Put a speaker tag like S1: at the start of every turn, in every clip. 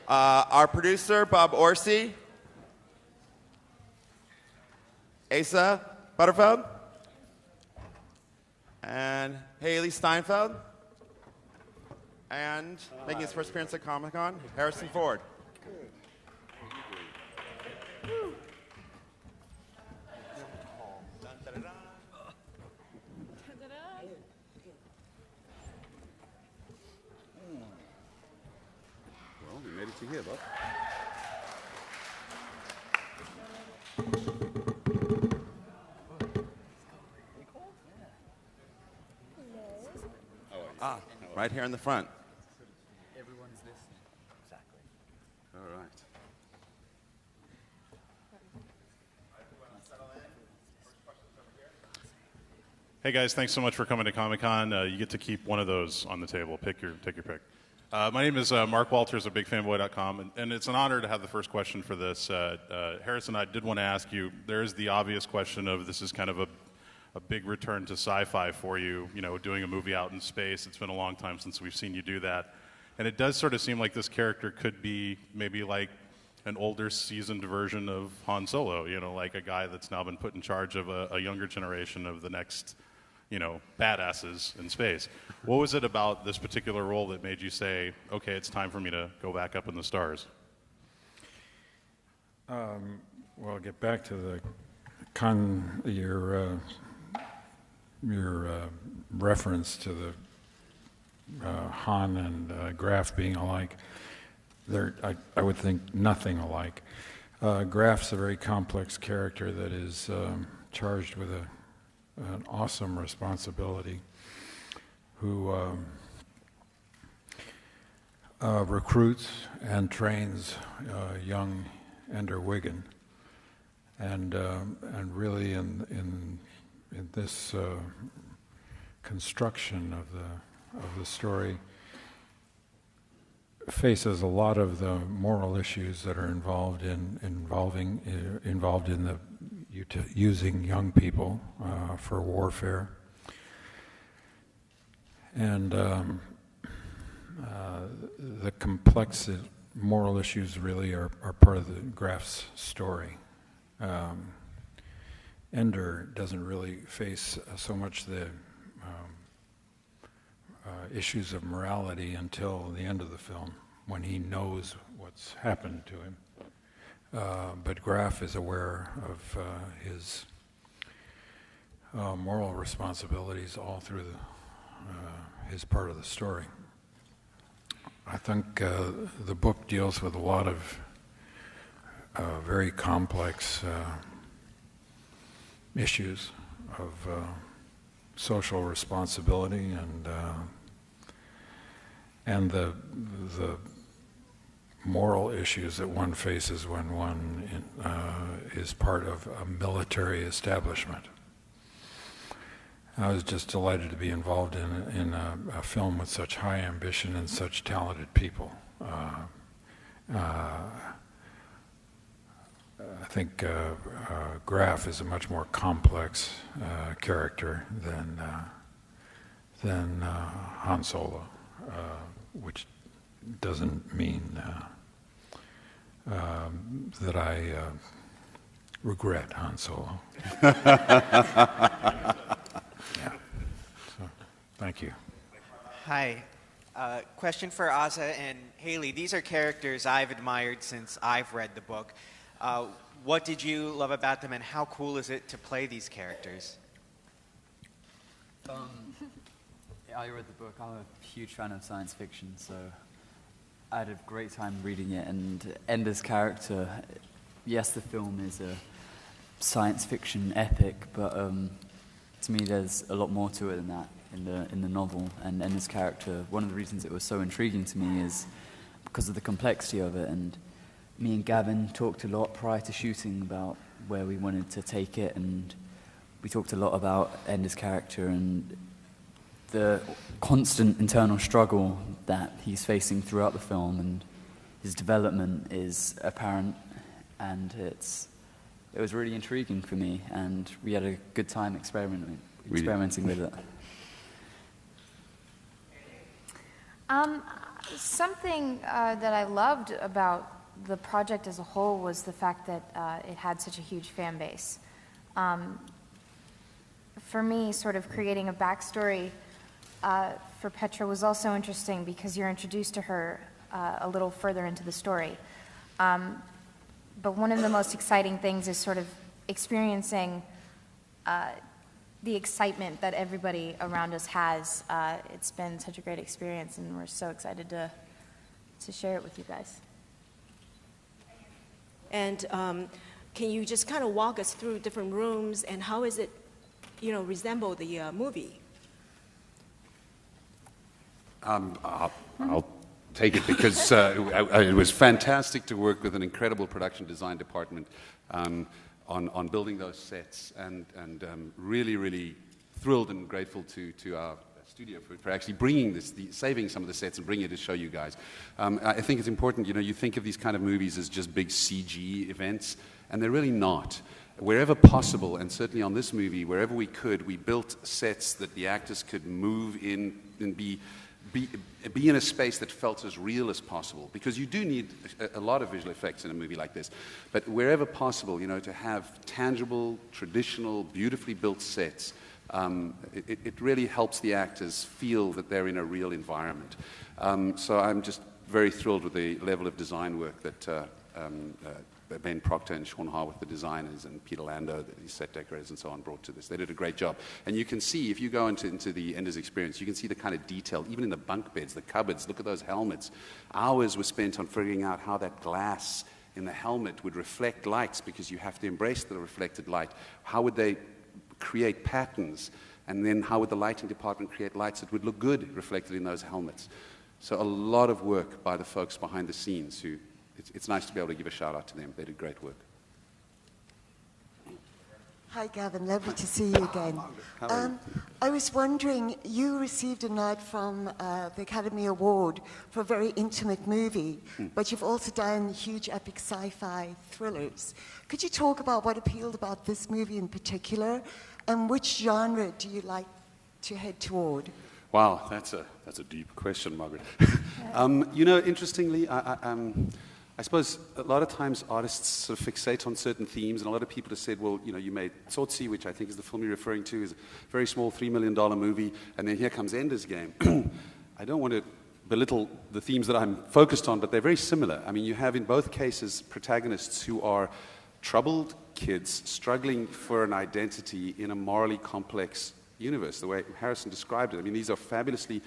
S1: Our producer, Bob Orsi. Asa Butterfeld. And Haley Steinfeld. And making his first appearance at Comic-Con, Harrison Ford.
S2: Well, we made it to here, Bob.
S1: Right here in the front.
S3: Everyone's listening. Exactly.
S2: All right.
S4: Hey guys, thanks so much for coming to Comic-Con. You get to keep one of those on the table. Take your pick. My name is Mark Walters of BigFanboy.com, and it's an honor to have the first question for this. Harrison, I did want to ask you, there's the obvious question of this is kind of a big return to sci-fi for you, doing a movie out in space. It's been a long time since we've seen you do that. And it does sort of seem like this character could be maybe like an older, seasoned version of Han Solo, like a guy that's now been put in charge of a younger generation of the next, badasses in space. What was it about this particular role that made you say, okay, it's time for me to go back up in the stars?
S5: Well, I'll get back to your reference to the Han and Graf being alike. I would think nothing alike. Graf's a very complex character that is charged with an awesome responsibility, who recruits and trains young Ender Wiggin, and really in this construction of the story faces a lot of the moral issues that are involved in the using young people for warfare, and the complex moral issues really are part of the Graf's story. Ender doesn't really face so much the issues of morality until the end of the film, when he knows what's happened to him. But Graf is aware of his moral responsibilities all through his part of the story. I think the book deals with a lot of very complex issues of social responsibility and the moral issues that one faces when one is part of a military establishment. I was just delighted to be involved in a film with such high ambition and such talented people. I think Graf is a much more complex character than Han Solo, which doesn't mean that I regret Han Solo. Yeah. So, thank you.
S6: Hi. Question for Asa and Haley. These are characters I've admired since I've read the book. What did you love about them, and how cool is it to play these characters?
S3: I read the book. I'm a huge fan of science fiction, so I had a great time reading it. And Ender's character, yes, the film is a science fiction epic, but to me, there's a lot more to it than that in the novel. And Ender's character, one of the reasons it was so intriguing to me is because of the complexity of it. And me and Gavin talked a lot prior to shooting about where we wanted to take it, and we talked a lot about Ender's character and the constant internal struggle that he's facing throughout the film, and his development is apparent, and it was really intriguing for me, and we had a good time experimenting with it.
S7: Something that I loved about the project as a whole was the fact that it had such a huge fan base. For me, sort of creating a backstory for Petra was also interesting because you're introduced to her a little further into the story. But one of the most exciting things is sort of experiencing the excitement that everybody around us has. It's been such a great experience, and we're so excited to share it with you guys.
S8: And can you just kind of walk us through different rooms and how is it, resemble the movie?
S2: I'll take it because it was fantastic to work with an incredible production design department on building those sets, and really, really thrilled and grateful to our studio for actually bringing saving some of the sets and bringing it to show you guys. I think it's important, you think of these kind of movies as just big CG events, and they're really not. Wherever possible, and certainly on this movie, wherever we could, we built sets that the actors could move in and be in a space that felt as real as possible, because you do need a lot of visual effects in a movie like this. But wherever possible, to have tangible, traditional, beautifully built sets, it really helps the actors feel that they're in a real environment. So I'm just very thrilled with the level of design work that Ben Proctor and Sean Harworth, the designers, and Peter Lando, the set decorators, and so on, brought to this. They did a great job. And you can see, if you go into the Ender's experience, you can see the kind of detail, even in the bunk beds, the cupboards, look at those helmets. Hours were spent on figuring out how that glass in the helmet would reflect lights, because you have to embrace the reflected light. How would they create patterns? And then how would the lighting department create lights that would look good reflected in those helmets? So a lot of work by the folks behind the scenes who... It's nice to be able to give a shout out to them. They did great work.
S9: Hi, Gavin. Lovely to see you again. I was wondering, you received a nod from the Academy Award for a very intimate movie, but you've also done huge epic sci-fi thrillers. Could you talk about what appealed about this movie in particular, and which genre do you like to head toward?
S2: Wow, that's a deep question, Margaret. Interestingly, I suppose a lot of times artists sort of fixate on certain themes, and a lot of people have said, well, you made Tsotsi, which I think is the film you're referring to, is a very small $3 million movie, and then here comes Ender's Game. I don't want to belittle the themes that I'm focused on, but they're very similar. I mean, you have in both cases protagonists who are troubled kids struggling for an identity in a morally complex universe, the way Harrison described it. I mean, these are fabulously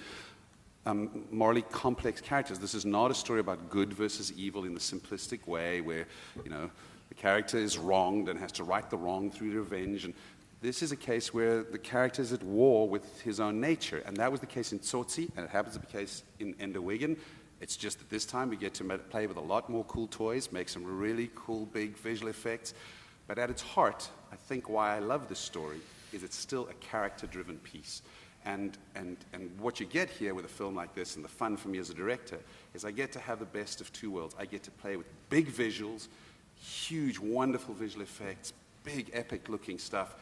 S2: morally complex characters. This is not a story about good versus evil in the simplistic way where, the character is wronged and has to right the wrong through revenge. And this is a case where the character is at war with his own nature. And that was the case in Tsotsi, and it happens to be the case in Ender Wiggin. It's just that this time we get to play with a lot more cool toys, make some really cool big visual effects. But at its heart, I think why I love this story is it's still a character-driven piece. And what you get here with a film like this, and the fun for me as a director, is I get to have the best of two worlds. I get to play with big visuals, huge, wonderful visual effects, big, epic-looking stuff,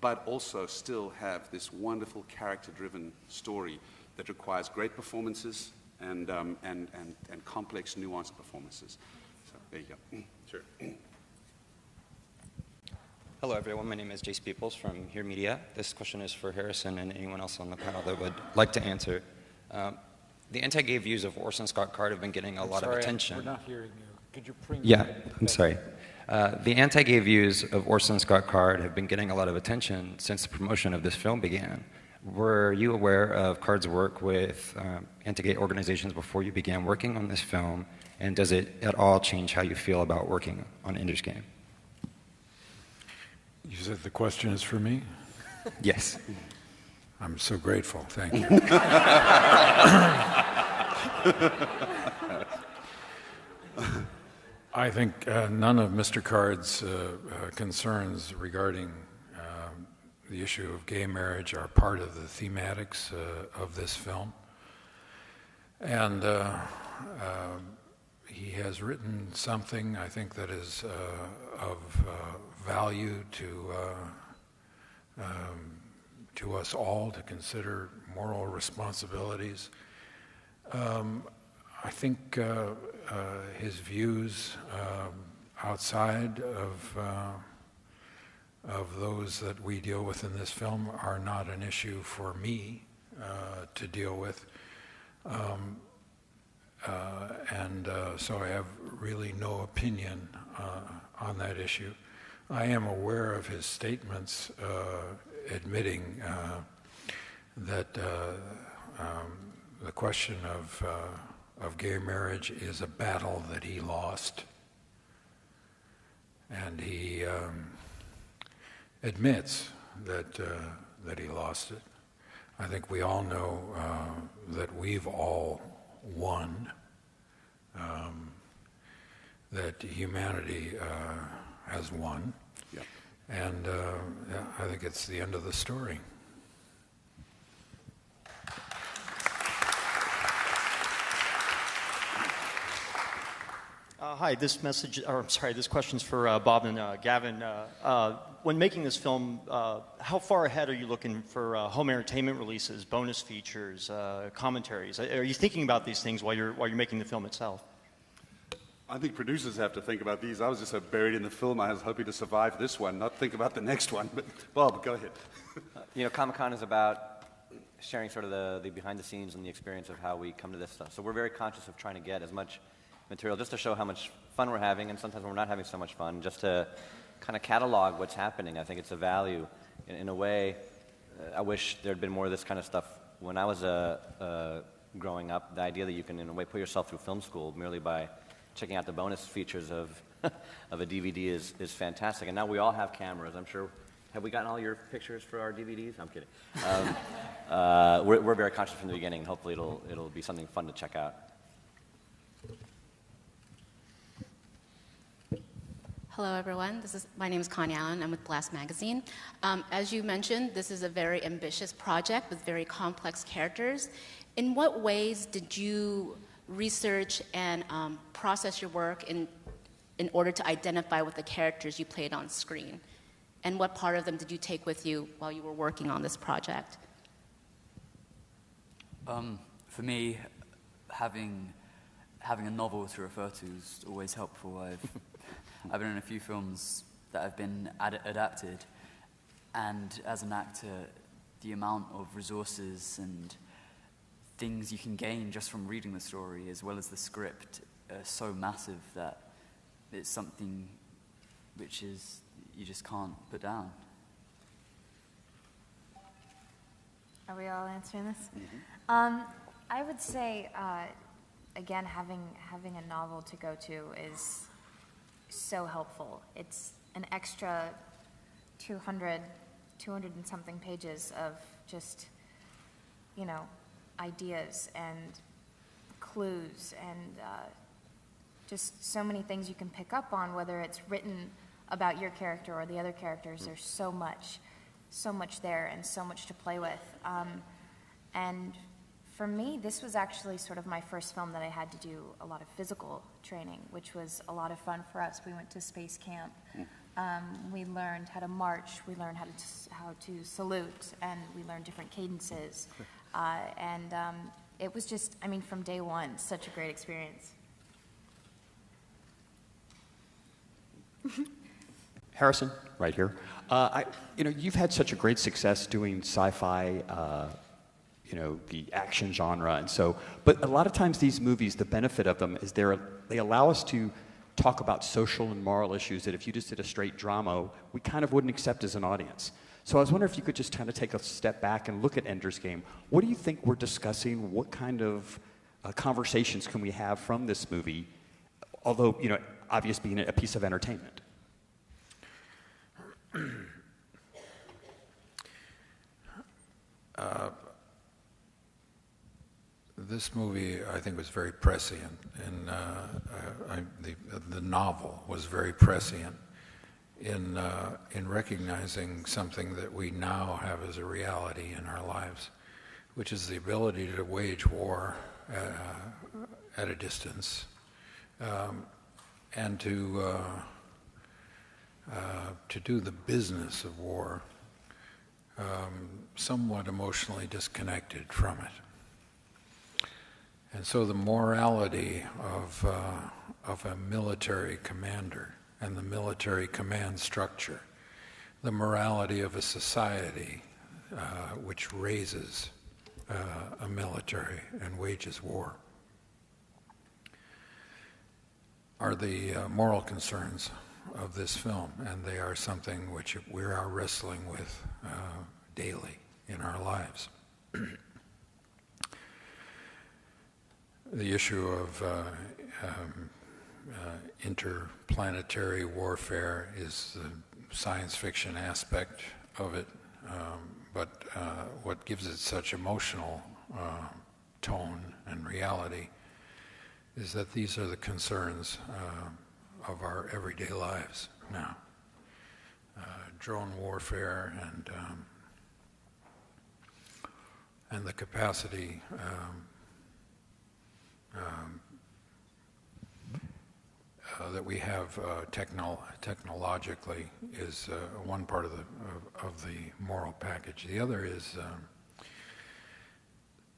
S2: but also still have this wonderful character-driven story that requires great performances and complex, nuanced performances. So there you go. Sure.
S10: Hello, everyone. My name is Jace Peoples from Here Media. This question is for Harrison and anyone else on the panel that would like to answer. The anti-gay views of Orson Scott Card have been getting a lot of attention.
S5: We're not hearing you. Could you bring
S10: I'm sorry. The anti-gay views of Orson Scott Card have been getting a lot of attention since the promotion of this film began. Were you aware of Card's work with anti-gay organizations before you began working on this film? And does it at all change how you feel about working on Ender's Game?
S5: You said the question is for me?
S10: Yes.
S5: I'm so grateful. Thank you. I think none of Mr. Card's concerns regarding the issue of gay marriage are part of the thematics of this film. And he has written something, I think, that is of value to us all to consider moral responsibilities. I think his views outside of those that we deal with in this film are not an issue for me to deal with. So I have really no opinion on that issue. I am aware of his statements admitting that the question of gay marriage is a battle that he lost. And he admits that he lost it. I think we all know that we've all won, that humanity has won.
S2: Yeah.
S5: And I think it's the end of the story.
S11: Hi, this question's for Bob and Gavin. When making this film, how far ahead are you looking for home entertainment releases, bonus features, commentaries? Are you thinking about these things while you're making the film itself?
S2: I think producers have to think about these. I was just so buried in the film, I was hoping to survive this one, not think about the next one. But Bob, go ahead.
S12: Comic-Con is about sharing sort of the behind the scenes and the experience of how we come to this stuff. So we're very conscious of trying to get as much material just to show how much fun we're having, and sometimes when we're not having so much fun, just to kind of catalog what's happening. I think it's a value. In a way, I wish there had been more of this kind of stuff when I was growing up. The idea that you can, in a way, put yourself through film school merely by checking out the bonus features of a DVD is fantastic. And now we all have cameras. I'm sure. Have we gotten all your pictures for our DVDs? I'm kidding. We're very conscious from the beginning. Hopefully, it'll be something fun to check out.
S13: Hello, everyone. My name is Connie Allen. I'm with Blast Magazine. As you mentioned, this is a very ambitious project with very complex characters. In what ways did you research and process your work in order to identify with the characters you played on screen? And what part of them did you take with you while you were working on this project?
S3: For me, having a novel to refer to is always helpful. I've been in a few films that have been adapted, and as an actor, the amount of resources and things you can gain just from reading the story as well as the script are so massive that it's something which is you just can't put down.
S7: Are we all answering this?
S2: Mm-hmm.
S7: I would say, again, having a novel to go to is so helpful. It's an extra 200 and something pages of just, ideas and clues and just so many things you can pick up on, whether it's written about your character or the other characters. There's so much there and so much to play with. And for me, this was actually sort of my first film that I had to do a lot of physical training, which was a lot of fun for us. We went to space camp. We learned how to march. We learned how to salute, and we learned different cadences. It was just, from day one, such a great experience.
S14: Harrison, right here. You've had such a great success doing sci-fi, the action genre, but a lot of times these movies, the benefit of them is they allow us to talk about social and moral issues that if you just did a straight drama, we kind of wouldn't accept as an audience. So I was wondering if you could just kind of take a step back and look at Ender's Game. What do you think we're discussing? What kind of conversations can we have from this movie, although, obvious being a piece of entertainment?
S5: This movie, I think, was very prescient, and the novel was very prescient in recognizing something that we now have as a reality in our lives, which is the ability to wage war at a distance, and to do the business of war, somewhat emotionally disconnected from it. And so the morality of a military commander and the military command structure, the morality of a society which raises a military and wages war, are the moral concerns of this film, and they are something which we are wrestling with daily in our lives. The issue of interplanetary warfare is the science fiction aspect of it, but what gives it such emotional tone and reality is that these are the concerns of our everyday lives now. Drone warfare and the capacity that we have technologically is one part of the moral package. The other is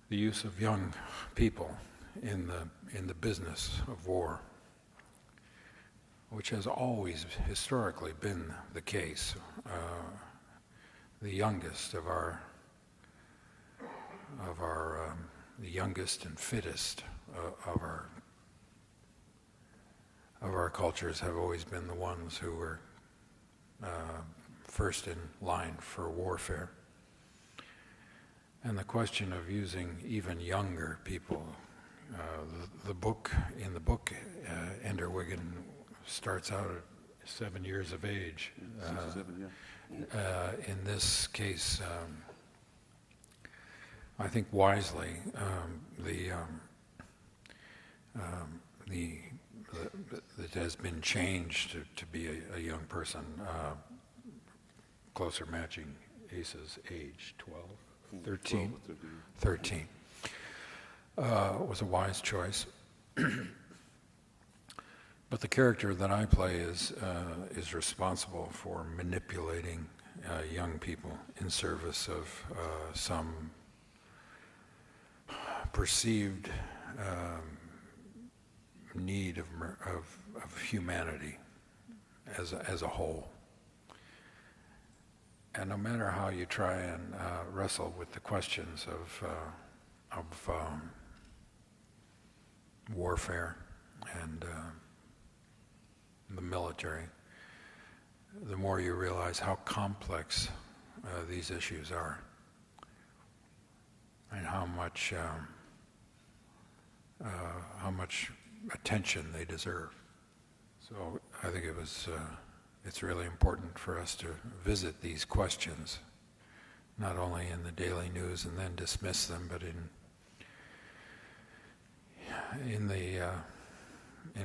S5: the use of young people in the business of war, which has always historically been the case. The youngest of our the youngest and fittest of our cultures have always been the ones who were first in line for warfare. And the question of using even younger people, in the book, Ender Wiggin starts out at 7 years of age. In this case, I think wisely, it has been changed to be a young person, closer matching Asa's age, 12, 13. 13. Was a wise choice. But the character that I play is responsible for manipulating young people in service of some perceived need of humanity as a whole. And no matter how you try and wrestle with the questions of warfare and the military, the more you realize how complex these issues are and how much attention they deserve. So I think it's really important for us to visit these questions, not only in the daily news and then dismiss them, but in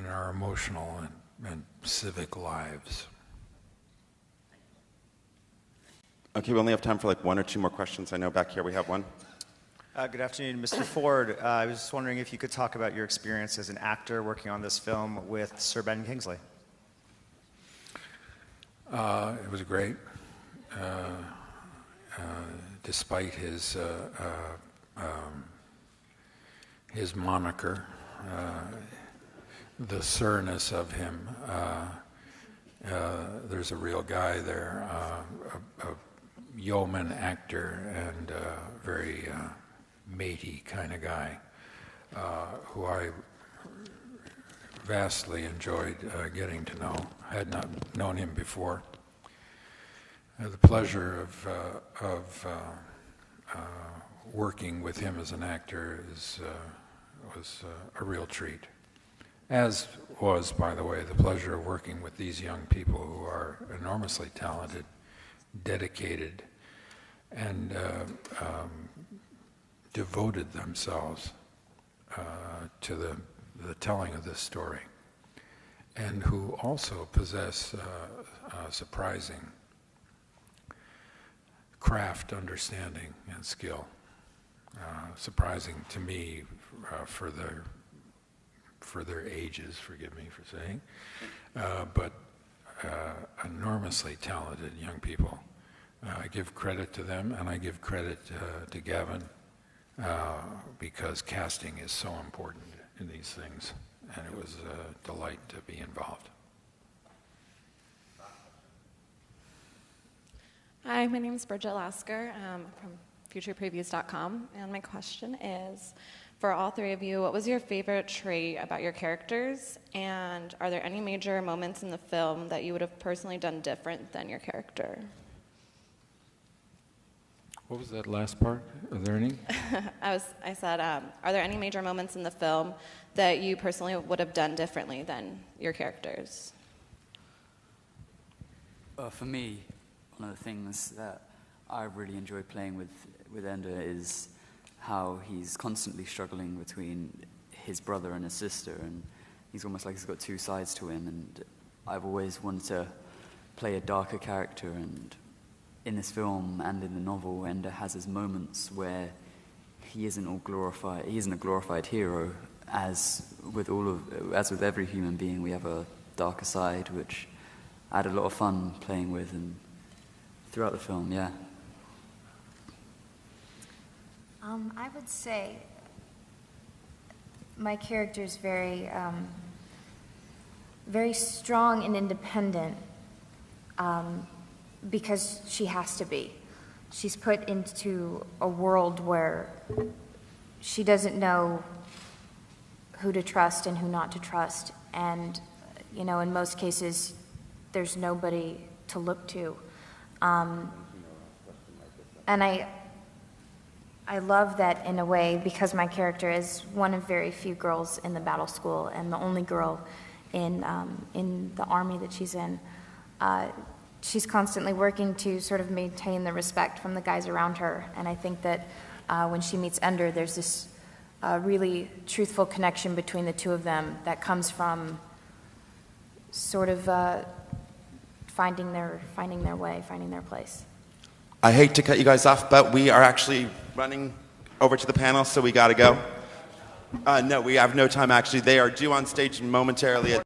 S5: our emotional and civic lives.
S1: Okay, we only have time for like one or two more questions. I know back here we have one.
S15: Good afternoon, Mr. Ford. I was just wondering if you could talk about your experience as an actor working on this film with Sir Ben Kingsley.
S5: It was great. Despite his moniker, the sirness of him, there's a real guy there, a yeoman actor and very matey kind of guy, who I vastly enjoyed getting to know. I had not known him before. The pleasure of working with him as an actor was a real treat. As was, by the way, the pleasure of working with these young people who are enormously talented, dedicated, and devoted themselves to the telling of this story, and who also possess surprising craft, understanding, and skill. Surprising to me for their ages, forgive me for saying, but enormously talented young people. I give credit to them, and I give credit to Gavin because casting is so important in these things, and it was a delight to be involved.
S16: Hi, my name is Bridget Lasker from futurepreviews.com, and my question is, for all three of you, what was your favorite trait about your characters, and are there any major moments in the film that you would have personally done different than your character?
S5: What was that last part? Are there any?
S16: I said, are there any major moments in the film that you personally would have done differently than your characters?
S3: For me, one of the things that I really enjoy playing with Ender is how he's constantly struggling between his brother and his sister, and he's almost like he's got two sides to him, and I've always wanted to play a darker character, and in this film and in the novel, Ender has his moments where he isn't a glorified hero, as with every human being, we have a darker side, which I had a lot of fun playing with and throughout the film, yeah.
S7: I would say my character is very, very strong and independent because she has to be. She's put into a world where she doesn't know who to trust and who not to trust, and in most cases, there's nobody to look to. And I love that in a way, because my character is one of very few girls in the battle school and the only girl in the army that she's in. She's constantly working to sort of maintain the respect from the guys around her, and I think that when she meets Ender, there's this really truthful connection between the two of them that comes from sort of finding their way, finding their place.
S1: I hate to cut you guys off, but we are actually running over to the panel, so we got to go. No, we have no time, actually. They are due on stage momentarily.